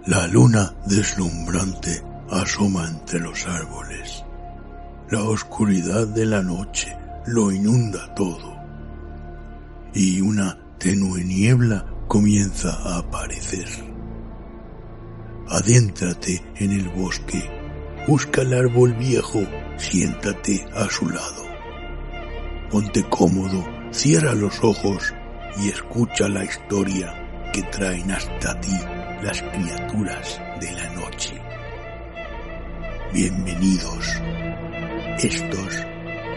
La luna deslumbrante asoma entre los árboles. La oscuridad de la noche lo inunda todo. Y una tenue niebla comienza a aparecer. Adéntrate en el bosque. Busca el árbol viejo. Siéntate a su lado. Ponte cómodo, cierra los ojos y escucha la historia que traen hasta ti las criaturas de la noche. Bienvenidos. Estos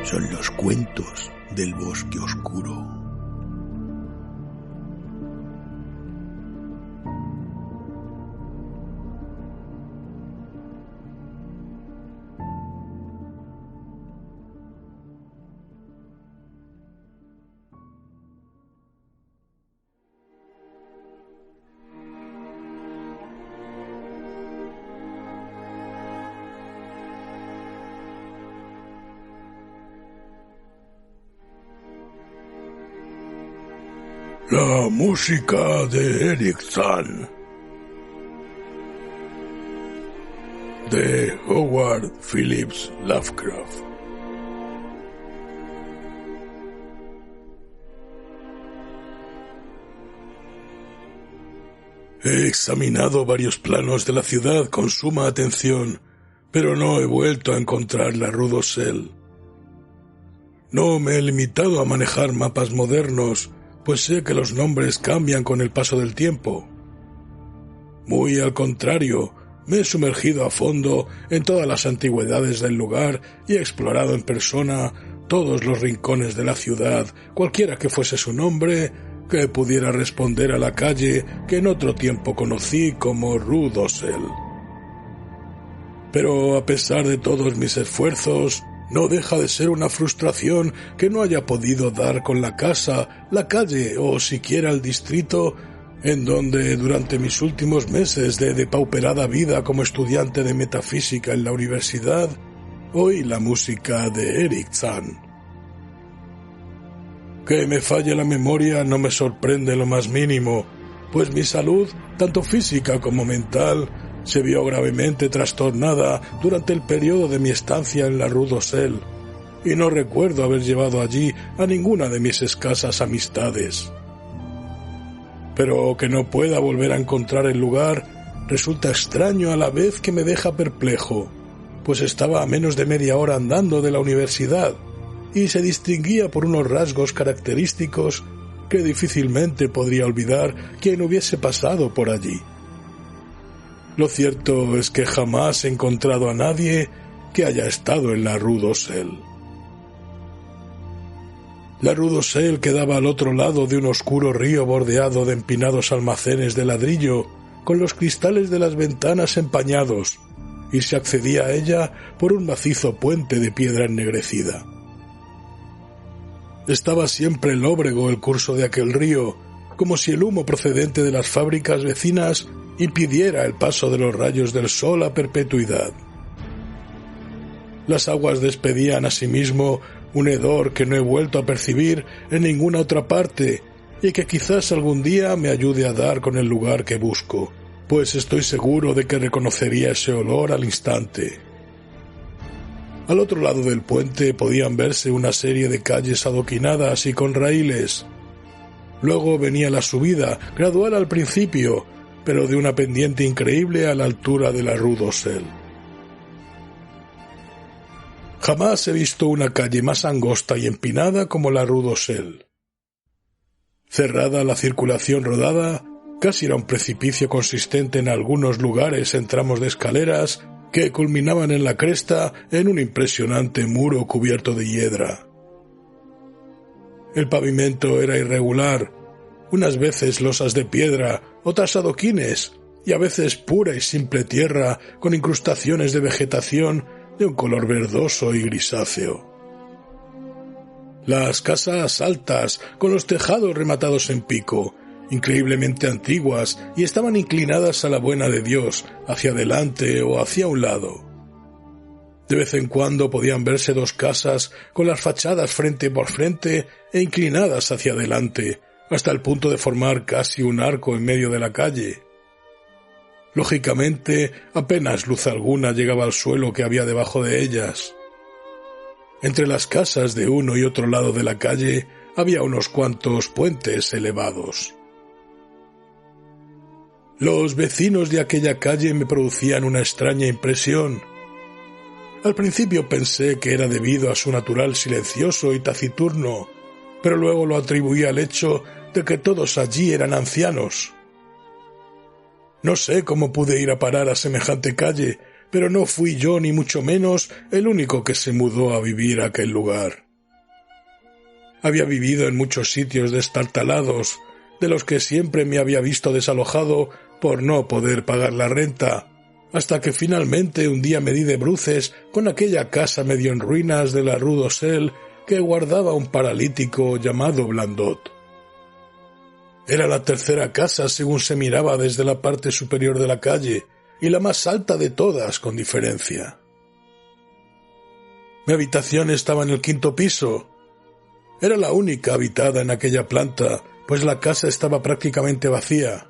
son los cuentos del bosque oscuro. La música de Eric Zahn, de Howard Phillips Lovecraft. He examinado varios planos de la ciudad con suma atención, pero no he vuelto a encontrar la Rue d'Ossel. No me he limitado a manejar mapas modernos, pues sé que los nombres cambian con el paso del tiempo. Muy al contrario, me he sumergido a fondo en todas las antigüedades del lugar y he explorado en persona todos los rincones de la ciudad, cualquiera que fuese su nombre, que pudiera responder a la calle que en otro tiempo conocí como Rue d'Ossel. Pero a pesar de todos mis esfuerzos, no deja de ser una frustración que no haya podido dar con la casa, la calle o siquiera el distrito en donde durante mis últimos meses de depauperada vida como estudiante de metafísica en la universidad, oí la música de Eric Zahn. Que me falle la memoria no me sorprende lo más mínimo, pues mi salud, tanto física como mental, se vio gravemente trastornada durante el periodo de mi estancia en la Rue d'Ossel, y no recuerdo haber llevado allí a ninguna de mis escasas amistades. Pero que no pueda volver a encontrar el lugar resulta extraño a la vez que me deja perplejo, pues estaba a menos de media hora andando de la universidad, y se distinguía por unos rasgos característicos que difícilmente podría olvidar quien hubiese pasado por allí. Lo cierto es que jamás he encontrado a nadie que haya estado en la Rue d'Ossel. La Rue d'Ossel quedaba al otro lado de un oscuro río bordeado de empinados almacenes de ladrillo, con los cristales de las ventanas empañados, y se accedía a ella por un macizo puente de piedra ennegrecida. Estaba siempre lóbrego el curso de aquel río, como si el humo procedente de las fábricas vecinas impidiera el paso de los rayos del sol a perpetuidad. Las aguas despedían asimismo un hedor que no he vuelto a percibir en ninguna otra parte y que quizás algún día me ayude a dar con el lugar que busco, pues estoy seguro de que reconocería ese olor al instante. Al otro lado del puente podían verse una serie de calles adoquinadas y con raíles. Luego venía la subida, gradual al principio, pero de una pendiente increíble a la altura de la Rue d'Ossel. Jamás he visto una calle más angosta y empinada como la Rue d'Ossel. Cerrada la circulación rodada, casi era un precipicio consistente en algunos lugares en tramos de escaleras que culminaban en la cresta en un impresionante muro cubierto de hiedra. El pavimento era irregular, unas veces losas de piedra, otras adoquines, y a veces pura y simple tierra con incrustaciones de vegetación de un color verdoso y grisáceo. Las casas altas, con los tejados rematados en pico, increíblemente antiguas, y estaban inclinadas a la buena de Dios, hacia adelante o hacia un lado. De vez en cuando podían verse dos casas con las fachadas frente por frente e inclinadas hacia adelante, hasta el punto de formar casi un arco en medio de la calle. Lógicamente, apenas luz alguna llegaba al suelo que había debajo de ellas. Entre las casas de uno y otro lado de la calle había unos cuantos puentes elevados. Los vecinos de aquella calle me producían una extraña impresión. Al principio pensé que era debido a su natural silencioso y taciturno, pero luego lo atribuí al hecho de que todos allí eran ancianos. No sé cómo pude ir a parar a semejante calle, pero no fui yo ni mucho menos el único que se mudó a vivir a aquel lugar. Había vivido en muchos sitios destartalados, de los que siempre me había visto desalojado por no poder pagar la renta, hasta que finalmente un día me di de bruces con aquella casa medio en ruinas de la Rue d'Ossel que guardaba un paralítico llamado Blandot. Era la tercera casa según se miraba desde la parte superior de la calle, y la más alta de todas con diferencia. Mi habitación estaba en el 5º piso. Era la única habitada en aquella planta, pues la casa estaba prácticamente vacía.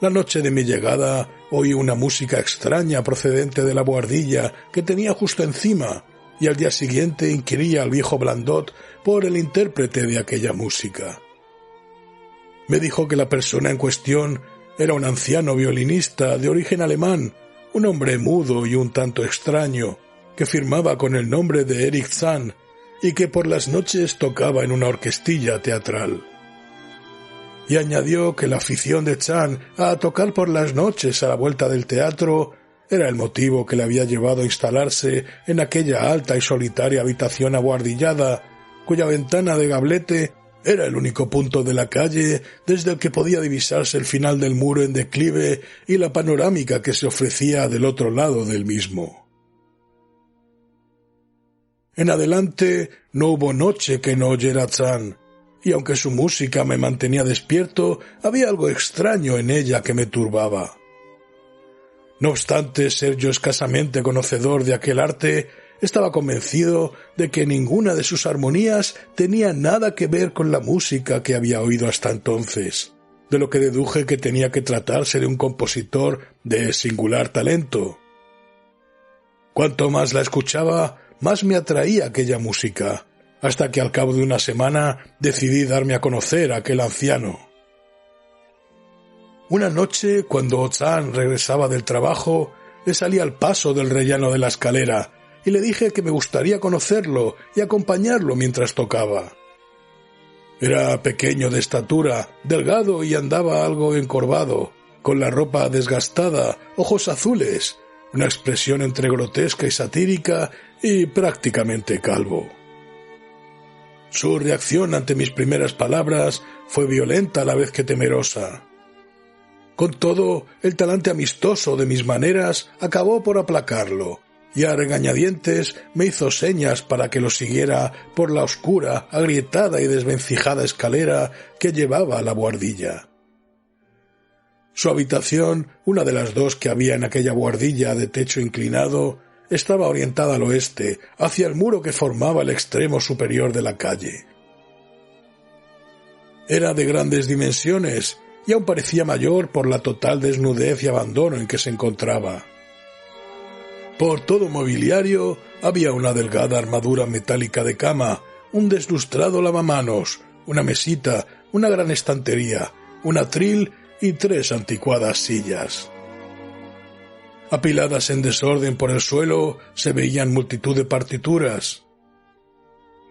La noche de mi llegada oí una música extraña procedente de la buhardilla que tenía justo encima, y al día siguiente inquirí al viejo Blandot por el intérprete de aquella música. Me dijo que la persona en cuestión era un anciano violinista de origen alemán, un hombre mudo y un tanto extraño, que firmaba con el nombre de Eric Zahn y que por las noches tocaba en una orquestilla teatral. Y añadió que la afición de Zahn a tocar por las noches a la vuelta del teatro era el motivo que le había llevado a instalarse en aquella alta y solitaria habitación abuhardillada, cuya ventana de gablete era el único punto de la calle desde el que podía divisarse el final del muro en declive y la panorámica que se ofrecía del otro lado del mismo. En adelante no hubo noche que no oyera Zahn, y aunque su música me mantenía despierto, había algo extraño en ella que me turbaba. No obstante ser yo escasamente conocedor de aquel arte, estaba convencido de que ninguna de sus armonías tenía nada que ver con la música que había oído hasta entonces, de lo que deduje que tenía que tratarse de un compositor de singular talento. Cuanto más la escuchaba, más me atraía aquella música, hasta que al cabo de una semana decidí darme a conocer a aquel anciano. Una noche, cuando Zahn regresaba del trabajo, le salí al paso del rellano de la escalera y le dije que me gustaría conocerlo y acompañarlo mientras tocaba. Era pequeño de estatura, delgado y andaba algo encorvado, con la ropa desgastada, ojos azules, una expresión entre grotesca y satírica y prácticamente calvo. Su reacción ante mis primeras palabras fue violenta a la vez que temerosa. Con todo, el talante amistoso de mis maneras acabó por aplacarlo, y a regañadientes me hizo señas para que lo siguiera por la oscura, agrietada y desvencijada escalera que llevaba a la buhardilla. Su habitación, una de las dos que había en aquella buhardilla de techo inclinado, estaba orientada al oeste, hacia el muro que formaba el extremo superior de la calle. Era de grandes dimensiones, y aún parecía mayor por la total desnudez y abandono en que se encontraba. Por todo mobiliario había una delgada armadura metálica de cama, un deslustrado lavamanos, una mesita, una gran estantería, un atril y 3 anticuadas sillas. Apiladas en desorden por el suelo se veían multitud de partituras.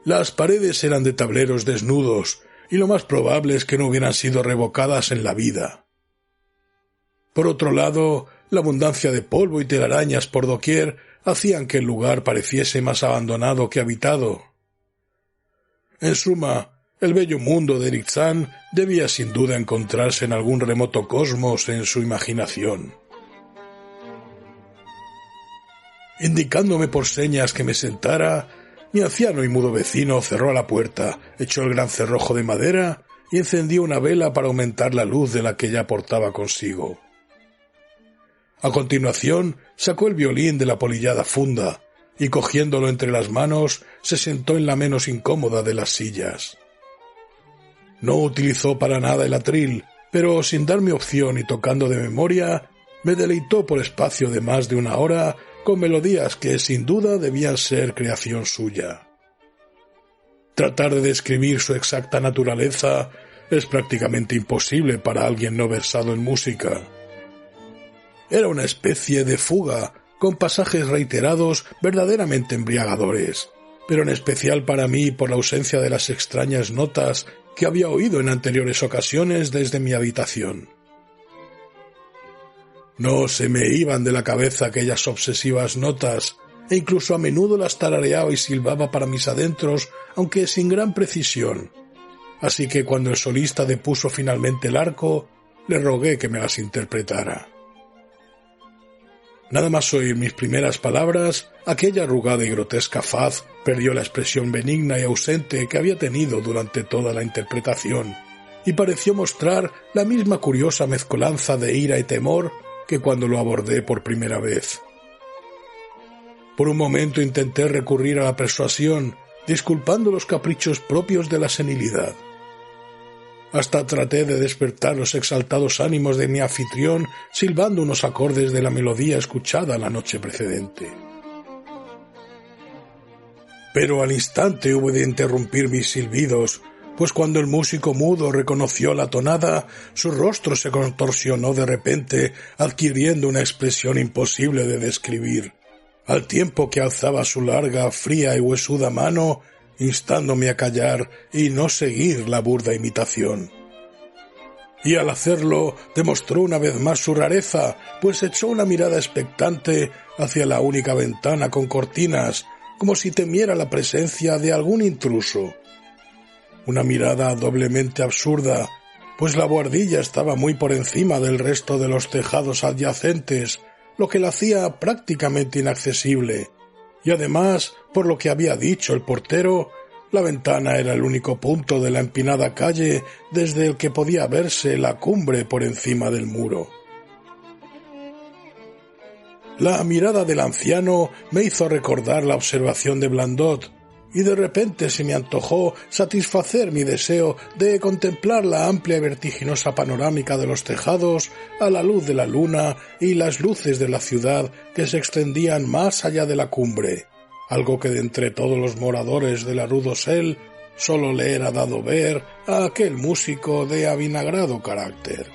Las paredes eran de tableros desnudos, y lo más probable es que no hubieran sido revocadas en la vida. Por otro lado, la abundancia de polvo y telarañas por doquier hacían que el lugar pareciese más abandonado que habitado. En suma, el bello mundo de Eric Zahn debía sin duda encontrarse en algún remoto cosmos en su imaginación. Indicándome por señas que me sentara, mi anciano y mudo vecino cerró la puerta, echó el gran cerrojo de madera y encendió una vela para aumentar la luz de la que ya portaba consigo. A continuación, sacó el violín de la polillada funda y, cogiéndolo entre las manos, se sentó en la menos incómoda de las sillas. No utilizó para nada el atril, pero sin darme opción y tocando de memoria, me deleitó por espacio de más de una hora con melodías que sin duda debían ser creación suya. Tratar de describir su exacta naturaleza es prácticamente imposible para alguien no versado en música. Era una especie de fuga, con pasajes reiterados verdaderamente embriagadores, pero en especial para mí por la ausencia de las extrañas notas que había oído en anteriores ocasiones desde mi habitación. No se me iban de la cabeza aquellas obsesivas notas, e incluso a menudo las tarareaba y silbaba para mis adentros, aunque sin gran precisión. Así que cuando el solista depuso finalmente el arco, le rogué que me las interpretara. Nada más oír mis primeras palabras, aquella arrugada y grotesca faz perdió la expresión benigna y ausente que había tenido durante toda la interpretación, y pareció mostrar la misma curiosa mezcolanza de ira y temor que cuando lo abordé por primera vez. Por un momento intenté recurrir a la persuasión, disculpando los caprichos propios de la senilidad. Hasta traté de despertar los exaltados ánimos de mi anfitrión silbando unos acordes de la melodía escuchada la noche precedente. Pero al instante hube de interrumpir mis silbidos, pues cuando el músico mudo reconoció la tonada, su rostro se contorsionó de repente, adquiriendo una expresión imposible de describir, al tiempo que alzaba su larga, fría y huesuda mano, instándome a callar y no seguir la burda imitación. Y al hacerlo demostró una vez más su rareza, pues echó una mirada expectante hacia la única ventana con cortinas, como si temiera la presencia de algún intruso. Una mirada doblemente absurda, pues la buhardilla estaba muy por encima del resto de los tejados adyacentes, lo que la hacía prácticamente inaccesible. Y además, por lo que había dicho el portero, la ventana era el único punto de la empinada calle desde el que podía verse la cumbre por encima del muro. La mirada del anciano me hizo recordar la observación de Blandot, y de repente se me antojó satisfacer mi deseo de contemplar la amplia y vertiginosa panorámica de los tejados a la luz de la luna y las luces de la ciudad que se extendían más allá de la cumbre, algo que de entre todos los moradores de la Rue d'Ossel solo le era dado ver a aquel músico de avinagrado carácter.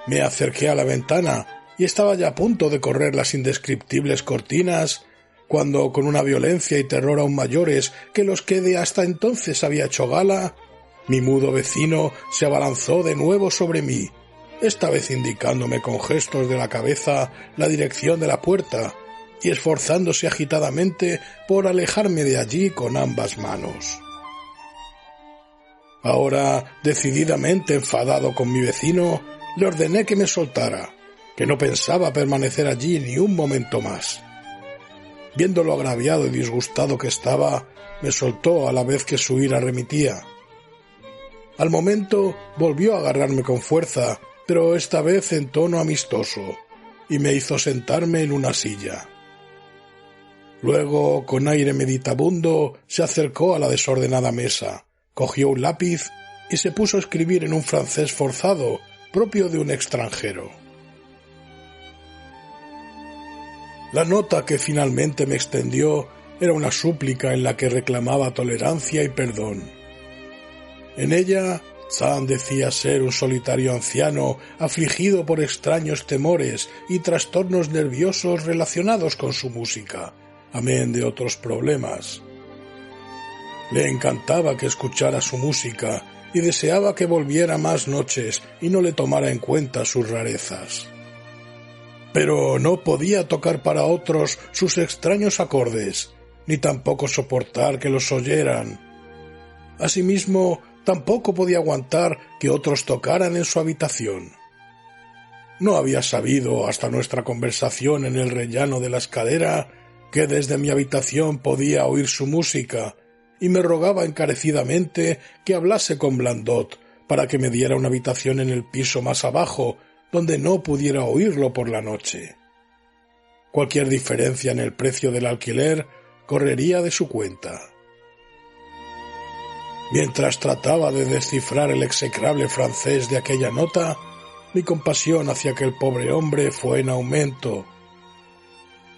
Me acerqué a la ventana y estaba ya a punto de correr las indescriptibles cortinas cuando, con una violencia y terror aún mayores que los que de hasta entonces había hecho gala, mi mudo vecino se abalanzó de nuevo sobre mí, esta vez indicándome con gestos de la cabeza la dirección de la puerta y esforzándose agitadamente por alejarme de allí con ambas manos. Ahora, decididamente enfadado con mi vecino, le ordené que me soltara, que no pensaba permanecer allí ni un momento más. Viendo lo agraviado y disgustado que estaba, me soltó a la vez que su ira remitía. Al momento volvió a agarrarme con fuerza, pero esta vez en tono amistoso, y me hizo sentarme en una silla. Luego, con aire meditabundo, se acercó a la desordenada mesa, cogió un lápiz y se puso a escribir en un francés forzado, propio de un extranjero. La nota que finalmente me extendió era una súplica en la que reclamaba tolerancia y perdón. En ella, Zahn decía ser un solitario anciano afligido por extraños temores y trastornos nerviosos relacionados con su música, amén de otros problemas. Le encantaba que escuchara su música y deseaba que volviera más noches y no le tomara en cuenta sus rarezas. Pero no podía tocar para otros sus extraños acordes, ni tampoco soportar que los oyeran. Asimismo, tampoco podía aguantar que otros tocaran en su habitación. No había sabido, hasta nuestra conversación en el rellano de la escalera, que desde mi habitación podía oír su música, y me rogaba encarecidamente que hablase con Blandot para que me diera una habitación en el piso más abajo, donde no pudiera oírlo por la noche. Cualquier diferencia en el precio del alquiler correría de su cuenta. Mientras trataba de descifrar el execrable francés de aquella nota, mi compasión hacia aquel pobre hombre fue en aumento.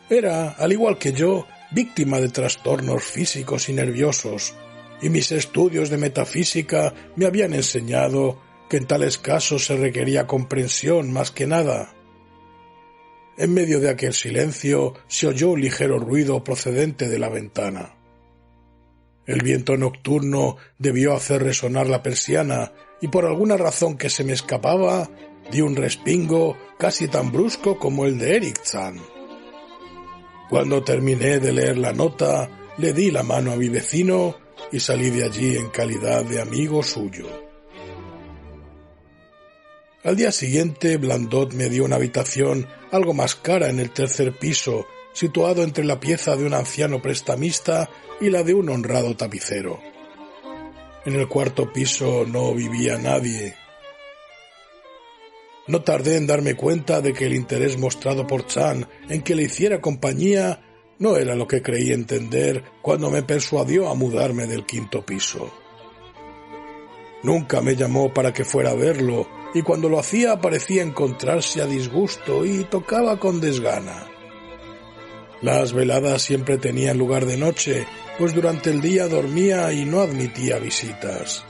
Era, al igual que yo, víctima de trastornos físicos y nerviosos, y mis estudios de metafísica me habían enseñado que en tales casos se requería comprensión más que nada. En medio de aquel silencio se oyó un ligero ruido procedente de la ventana. El viento nocturno debió hacer resonar la persiana y por alguna razón que se me escapaba, di un respingo casi tan brusco como el de Eric Zahn. Cuando terminé de leer la nota, le di la mano a mi vecino y salí de allí en calidad de amigo suyo. Al día siguiente, Blandot me dio una habitación algo más cara en el tercer piso, situado entre la pieza de un anciano prestamista y la de un honrado tapicero. En el cuarto piso no vivía nadie. No tardé en darme cuenta de que el interés mostrado por Chan en que le hiciera compañía no era lo que creí entender cuando me persuadió a mudarme del quinto piso. Nunca me llamó para que fuera a verlo, y cuando lo hacía parecía encontrarse a disgusto y tocaba con desgana. Las veladas siempre tenían lugar de noche, pues durante el día dormía y no admitía visitas.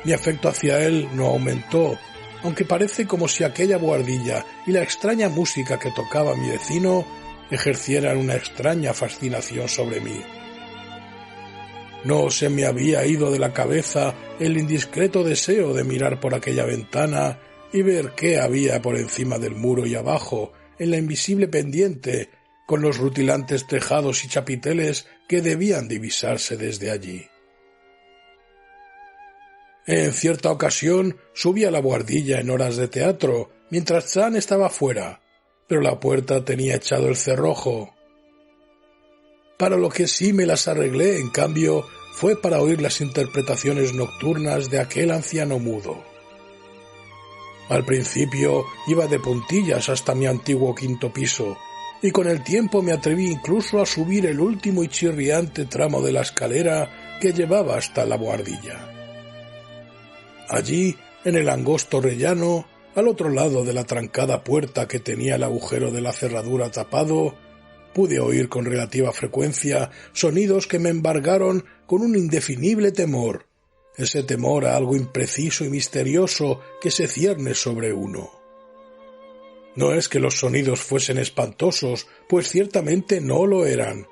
Mi afecto hacia él no aumentó, aunque parece como si aquella buhardilla y la extraña música que tocaba mi vecino ejercieran una extraña fascinación sobre mí. No se me había ido de la cabeza el indiscreto deseo de mirar por aquella ventana y ver qué había por encima del muro y abajo, en la invisible pendiente, con los rutilantes tejados y chapiteles que debían divisarse desde allí. En cierta ocasión subí a la buhardilla en horas de teatro, mientras Chan estaba fuera, pero la puerta tenía echado el cerrojo. Para lo que sí me las arreglé, en cambio, fue para oír las interpretaciones nocturnas de aquel anciano mudo. Al principio iba de puntillas hasta mi antiguo quinto piso, y con el tiempo me atreví incluso a subir el último y chirriante tramo de la escalera que llevaba hasta la buhardilla. Allí, en el angosto rellano, al otro lado de la trancada puerta que tenía el agujero de la cerradura tapado, pude oír con relativa frecuencia sonidos que me embargaron con un indefinible temor, ese temor a algo impreciso y misterioso que se cierne sobre uno. No es que los sonidos fuesen espantosos, pues ciertamente no lo eran,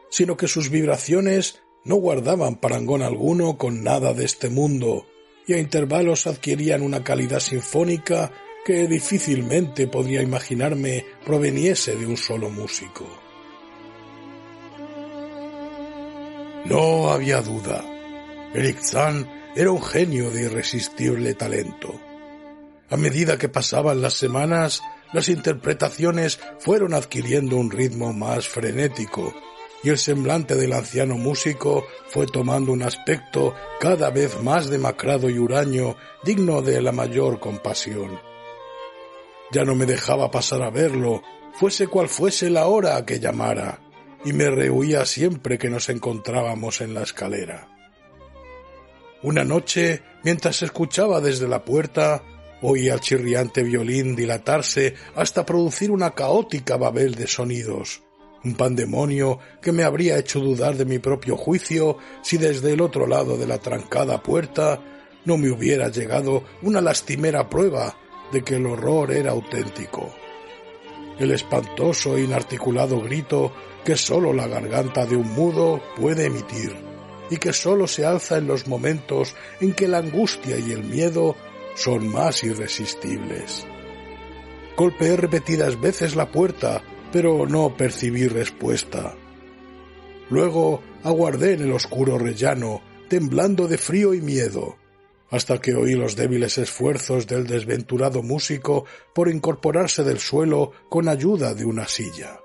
sino que sus vibraciones no guardaban parangón alguno con nada de este mundo, y a intervalos adquirían una calidad sinfónica que difícilmente podría imaginarme proveniese de un solo músico. No había duda. Eric Zahn era un genio de irresistible talento. A medida que pasaban las semanas, las interpretaciones fueron adquiriendo un ritmo más frenético, y el semblante del anciano músico fue tomando un aspecto cada vez más demacrado y huraño, digno de la mayor compasión. Ya no me dejaba pasar a verlo, fuese cual fuese la hora a que llamara, y me rehuía siempre que nos encontrábamos en la escalera. Una noche, mientras escuchaba desde la puerta, oía el chirriante violín dilatarse hasta producir una caótica babel de sonidos, un pandemonio que me habría hecho dudar de mi propio juicio si desde el otro lado de la trancada puerta no me hubiera llegado una lastimera prueba de que el horror era auténtico. El espantoso e inarticulado grito que sólo la garganta de un mudo puede emitir, y que sólo se alza en los momentos en que la angustia y el miedo son más irresistibles. Golpeé repetidas veces la puerta, pero no percibí respuesta. Luego aguardé en el oscuro rellano, temblando de frío y miedo, hasta que oí los débiles esfuerzos del desventurado músico por incorporarse del suelo con ayuda de una silla.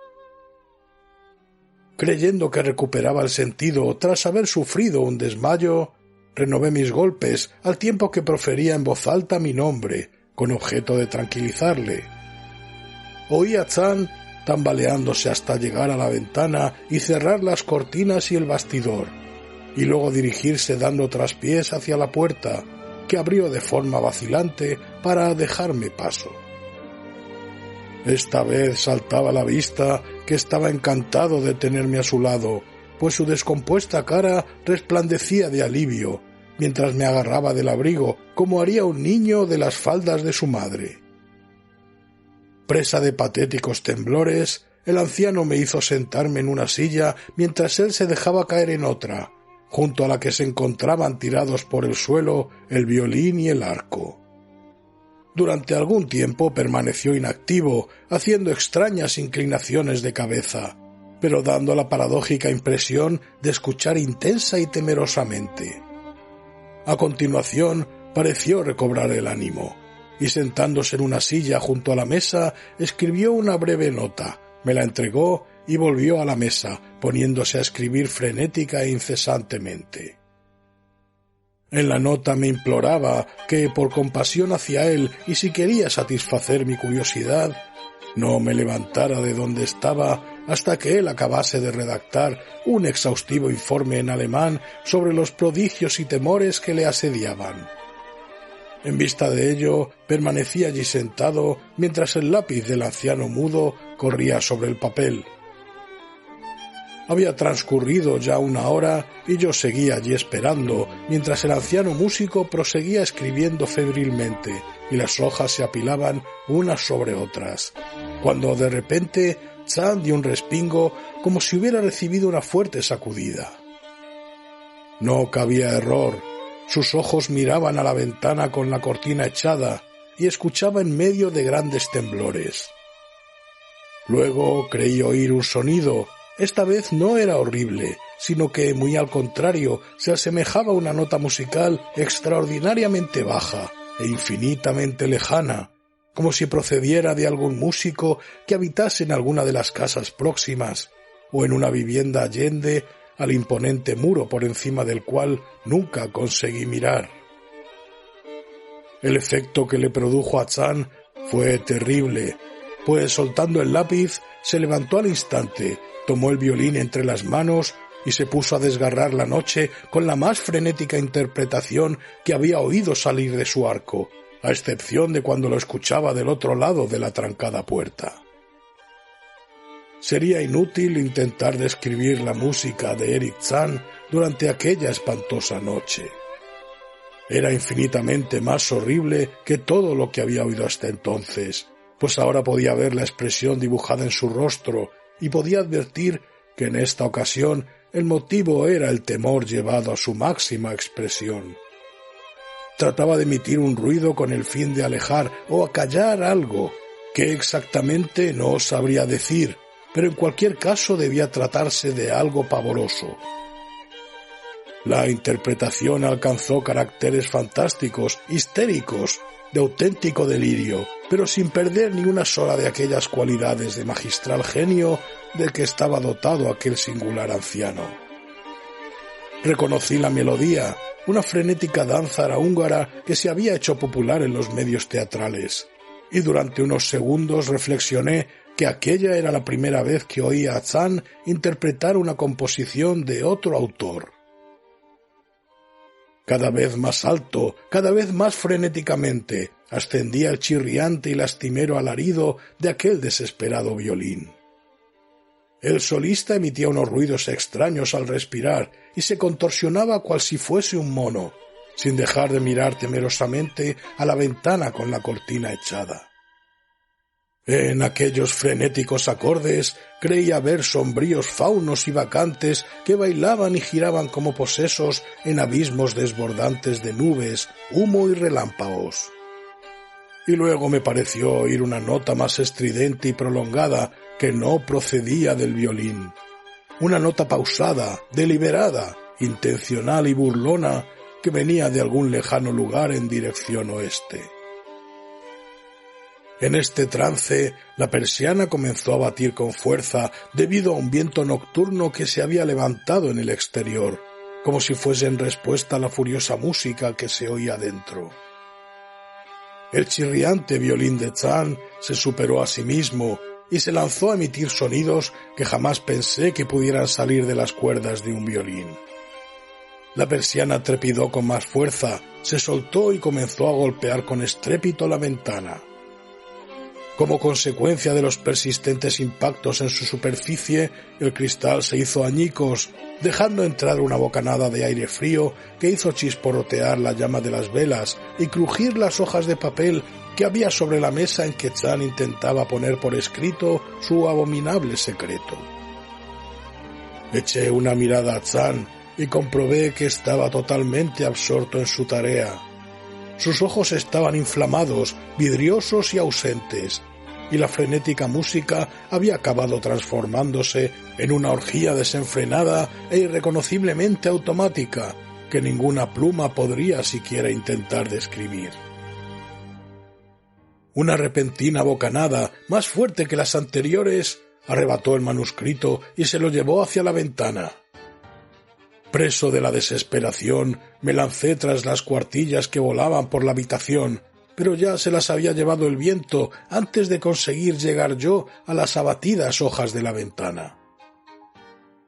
Creyendo que recuperaba el sentido tras haber sufrido un desmayo, renové mis golpes al tiempo que profería en voz alta mi nombre, con objeto de tranquilizarle. Oí a Chan tambaleándose hasta llegar a la ventana y cerrar las cortinas y el bastidor, y luego dirigirse dando traspiés hacia la puerta, que abrió de forma vacilante para dejarme paso. Esta vez saltaba a la vista que estaba encantado de tenerme a su lado, pues su descompuesta cara resplandecía de alivio, mientras me agarraba del abrigo como haría un niño de las faldas de su madre. Presa de patéticos temblores, el anciano me hizo sentarme en una silla mientras él se dejaba caer en otra, junto a la que se encontraban tirados por el suelo el violín y el arco. Durante algún tiempo permaneció inactivo, haciendo extrañas inclinaciones de cabeza, pero dando la paradójica impresión de escuchar intensa y temerosamente. A continuación pareció recobrar el ánimo, y sentándose en una silla junto a la mesa, escribió una breve nota, me la entregó y volvió a la mesa, poniéndose a escribir frenética e incesantemente. En la nota me imploraba que, por compasión hacia él y si quería satisfacer mi curiosidad, no me levantara de donde estaba hasta que él acabase de redactar un exhaustivo informe en alemán sobre los prodigios y temores que le asediaban. En vista de ello, permanecí allí sentado mientras el lápiz del anciano mudo corría sobre el papel. Había transcurrido ya una hora y yo seguía allí esperando, mientras el anciano músico proseguía escribiendo febrilmente y las hojas se apilaban unas sobre otras, cuando de repente Chang dio un respingo como si hubiera recibido una fuerte sacudida. No cabía error. Sus ojos miraban a la ventana con la cortina echada y escuchaba en medio de grandes temblores. Luego creí oír un sonido. Esta vez no era horrible, sino que, muy al contrario, se asemejaba a una nota musical extraordinariamente baja e infinitamente lejana, como si procediera de algún músico que habitase en alguna de las casas próximas, o en una vivienda allende al imponente muro por encima del cual nunca conseguí mirar. El efecto que le produjo a Chan fue terrible, pues soltando el lápiz se levantó al instante, tomó el violín entre las manos y se puso a desgarrar la noche con la más frenética interpretación que había oído salir de su arco, a excepción de cuando lo escuchaba del otro lado de la trancada puerta. Sería inútil intentar describir la música de Eric Chan durante aquella espantosa noche. Era infinitamente más horrible que todo lo que había oído hasta entonces, pues ahora podía ver la expresión dibujada en su rostro y podía advertir que en esta ocasión el motivo era el temor llevado a su máxima expresión. Trataba de emitir un ruido con el fin de alejar o acallar algo, que exactamente no sabría decir, pero en cualquier caso debía tratarse de algo pavoroso. La interpretación alcanzó caracteres fantásticos, histéricos, de auténtico delirio, pero sin perder ni una sola de aquellas cualidades de magistral genio de que estaba dotado aquel singular anciano. Reconocí la melodía, una frenética danza húngara que se había hecho popular en los medios teatrales, y durante unos segundos reflexioné que aquella era la primera vez que oía a Chan interpretar una composición de otro autor. Cada vez más alto, cada vez más frenéticamente, ascendía el chirriante y lastimero alarido de aquel desesperado violín. El solista emitía unos ruidos extraños al respirar y se contorsionaba cual si fuese un mono, sin dejar de mirar temerosamente a la ventana con la cortina echada. En aquellos frenéticos acordes creía ver sombríos faunos y bacantes que bailaban y giraban como posesos en abismos desbordantes de nubes, humo y relámpagos. Y luego me pareció oír una nota más estridente y prolongada que no procedía del violín. Una nota pausada, deliberada, intencional y burlona que venía de algún lejano lugar en dirección oeste. En este trance, la persiana comenzó a batir con fuerza debido a un viento nocturno que se había levantado en el exterior, como si fuese en respuesta a la furiosa música que se oía dentro. El chirriante violín de Chan se superó a sí mismo y se lanzó a emitir sonidos que jamás pensé que pudieran salir de las cuerdas de un violín. La persiana trepidó con más fuerza, se soltó y comenzó a golpear con estrépito la ventana. Como consecuencia de los persistentes impactos en su superficie, el cristal se hizo añicos, dejando entrar una bocanada de aire frío que hizo chisporrotear la llama de las velas y crujir las hojas de papel que había sobre la mesa en que Chan intentaba poner por escrito su abominable secreto. Eché una mirada a Chan y comprobé que estaba totalmente absorto en su tarea. Sus ojos estaban inflamados, vidriosos y ausentes, y la frenética música había acabado transformándose en una orgía desenfrenada e irreconociblemente automática que ninguna pluma podría siquiera intentar describir. Una repentina bocanada, más fuerte que las anteriores, arrebató el manuscrito y se lo llevó hacia la ventana. Preso de la desesperación, me lancé tras las cuartillas que volaban por la habitación, pero ya se las había llevado el viento antes de conseguir llegar yo a las abatidas hojas de la ventana.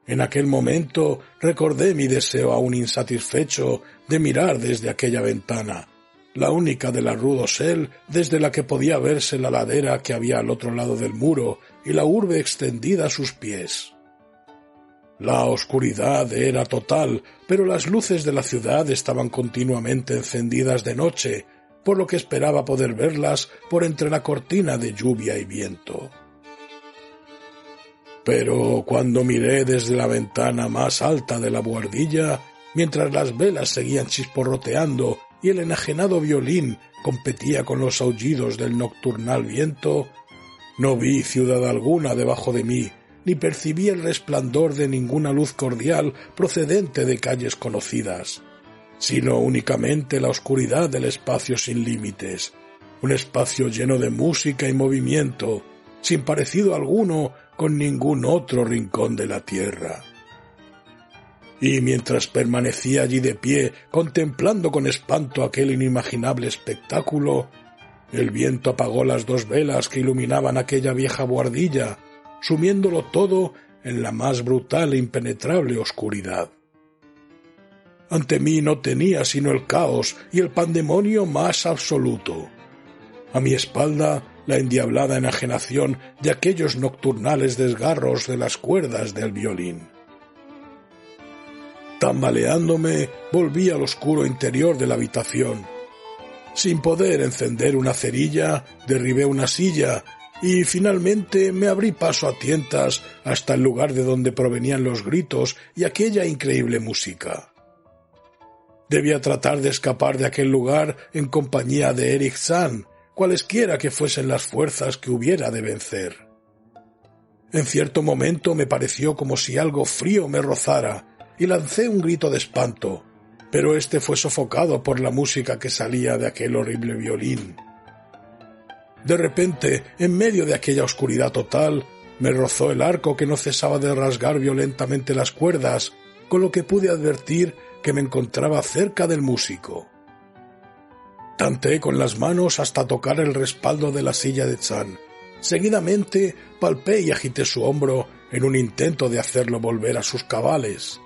En aquel momento recordé mi deseo aún insatisfecho de mirar desde aquella ventana, la única de la Rue d'Auxerre desde la que podía verse la ladera que había al otro lado del muro y la urbe extendida a sus pies. La oscuridad era total, pero las luces de la ciudad estaban continuamente encendidas de noche, por lo que esperaba poder verlas por entre la cortina de lluvia y viento. Pero cuando miré desde la ventana más alta de la buhardilla, mientras las velas seguían chisporroteando y el enajenado violín competía con los aullidos del nocturnal viento, no vi ciudad alguna debajo de mí, ni percibí el resplandor de ninguna luz cordial procedente de calles conocidas, sino únicamente la oscuridad del espacio sin límites, un espacio lleno de música y movimiento, sin parecido alguno con ningún otro rincón de la tierra. Y mientras permanecía allí de pie, contemplando con espanto aquel inimaginable espectáculo, el viento apagó las 2 velas que iluminaban aquella vieja buhardilla, sumiéndolo todo en la más brutal e impenetrable oscuridad. Ante mí no tenía sino el caos y el pandemonio más absoluto. A mi espalda, la endiablada enajenación de aquellos nocturnales desgarros de las cuerdas del violín. Tambaleándome, volví al oscuro interior de la habitación. Sin poder encender una cerilla, derribé una silla y finalmente me abrí paso a tientas hasta el lugar de donde provenían los gritos y aquella increíble música. Debía tratar de escapar de aquel lugar en compañía de Eric Chan, cualesquiera que fuesen las fuerzas que hubiera de vencer. En cierto momento me pareció como si algo frío me rozara y lancé un grito de espanto, pero este fue sofocado por la música que salía de aquel horrible violín. De repente, en medio de aquella oscuridad total, me rozó el arco que no cesaba de rasgar violentamente las cuerdas, con lo que pude advertir que me encontraba cerca del músico. Tanteé con las manos hasta tocar el respaldo de la silla de Chan. Seguidamente palpé y agité su hombro en un intento de hacerlo volver a sus cabales.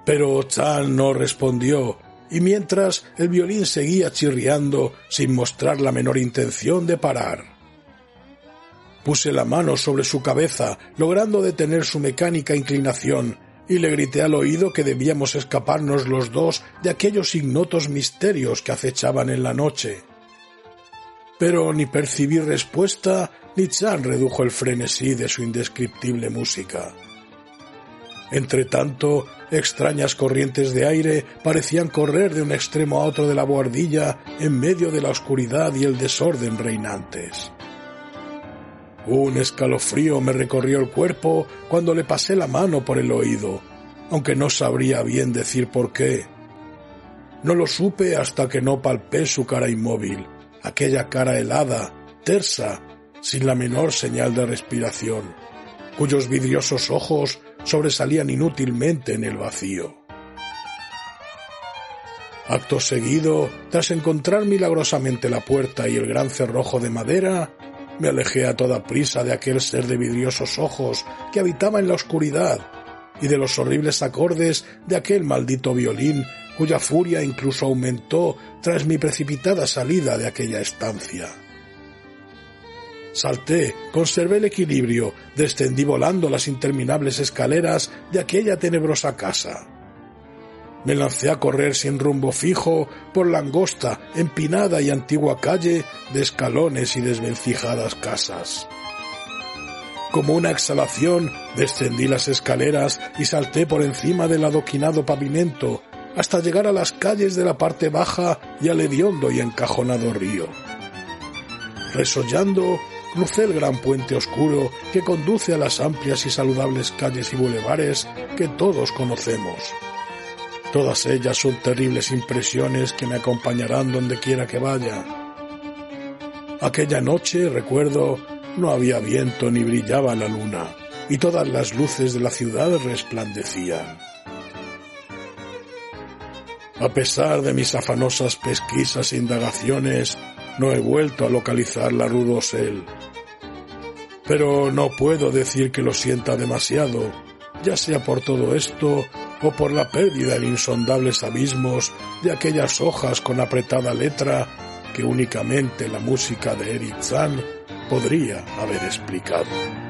Pero Chan no respondió, y mientras el violín seguía chirriando sin mostrar la menor intención de parar. Puse la mano sobre su cabeza, logrando detener su mecánica inclinación, y le grité al oído que debíamos escaparnos los dos de aquellos ignotos misterios que acechaban en la noche. Pero ni percibí respuesta, ni Chan redujo el frenesí de su indescriptible música. Entretanto, extrañas corrientes de aire parecían correr de un extremo a otro de la buhardilla en medio de la oscuridad y el desorden reinantes. Un escalofrío me recorrió el cuerpo cuando le pasé la mano por el oído, aunque no sabría bien decir por qué. No lo supe hasta que no palpé su cara inmóvil, aquella cara helada, tersa, sin la menor señal de respiración, cuyos vidriosos ojos sobresalían inútilmente en el vacío. Acto seguido, tras encontrar milagrosamente la puerta y el gran cerrojo de madera, me alejé a toda prisa de aquel ser de vidriosos ojos que habitaba en la oscuridad y de los horribles acordes de aquel maldito violín, cuya furia incluso aumentó tras mi precipitada salida de aquella estancia. Salté, conservé el equilibrio, descendí volando las interminables escaleras de aquella tenebrosa casa. Me lancé a correr sin rumbo fijo por la angosta, empinada y antigua calle de escalones y desvencijadas casas. Como una exhalación, descendí las escaleras y salté por encima del adoquinado pavimento hasta llegar a las calles de la parte baja y al hediondo y encajonado río. Resollando, crucé el gran puente oscuro que conduce a las amplias y saludables calles y bulevares que todos conocemos. Todas ellas son terribles impresiones que me acompañarán donde quiera que vaya. Aquella noche, recuerdo, no había viento ni brillaba la luna, y todas las luces de la ciudad resplandecían. A pesar de mis afanosas pesquisas e indagaciones, no he vuelto a localizar la Rue d'Auxelles. Pero no puedo decir que lo sienta demasiado, ya sea por todo esto o por la pérdida en insondables abismos de aquellas hojas con apretada letra que únicamente la música de Eric Zann podría haber explicado.